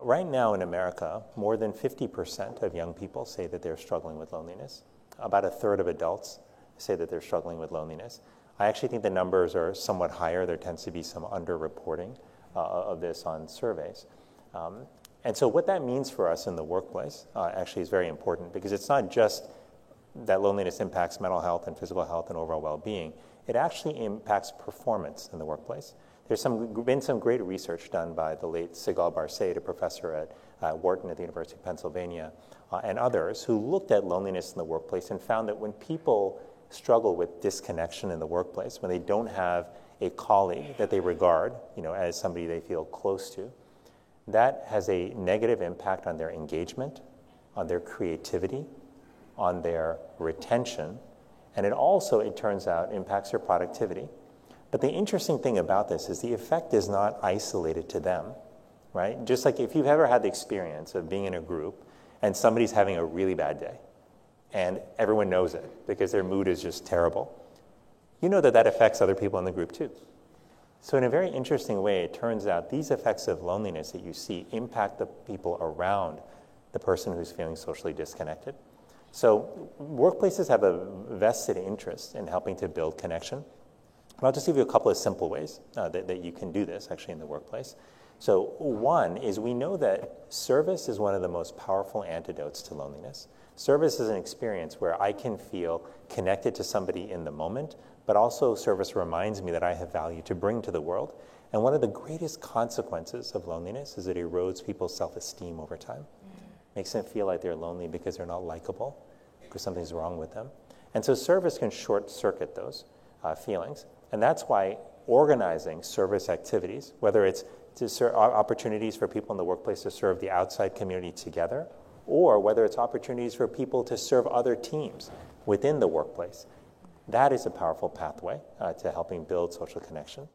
Right now in America, more than 50% of young people say that they're struggling with loneliness. About a third of adults say that they're struggling with loneliness. I actually think the numbers are somewhat higher. There tends to be some underreporting of this on surveys. And so what that means for us in the workplace actually is very important, because it's not just that loneliness impacts mental health and physical health and overall well-being. It actually impacts performance in the workplace. There's been some great research done by the late Sigal Barsade, a professor at Wharton at the University of Pennsylvania, and others, who looked at loneliness in the workplace and found that when people struggle with disconnection in the workplace, when they don't have a colleague that they regard, as somebody they feel close to, that has a negative impact on their engagement, on their creativity, on their retention, and it also, it turns out, impacts their productivity. But the interesting thing about this is the effect is not isolated to them, right? Just like if you've ever had the experience of being in a group and somebody's having a really bad day, and everyone knows it because their mood is just terrible, you know that that affects other people in the group too. So in a very interesting way, it turns out these effects of loneliness that you see impact the people around the person who's feeling socially disconnected. So workplaces have a vested interest in helping to build connection. And I'll just give you a couple of simple ways that you can do this actually in the workplace. So one is, we know that service is one of the most powerful antidotes to loneliness. Service is an experience where I can feel connected to somebody in the moment, but also service reminds me that I have value to bring to the world. And one of the greatest consequences of loneliness is it erodes people's self-esteem over time. Makes them feel like they're lonely because they're not likable, because something's wrong with them. And so service can short-circuit those feelings. And that's why organizing service activities, whether it's opportunities for people in the workplace to serve the outside community together, or whether it's opportunities for people to serve other teams within the workplace, that is a powerful pathway to helping build social connection.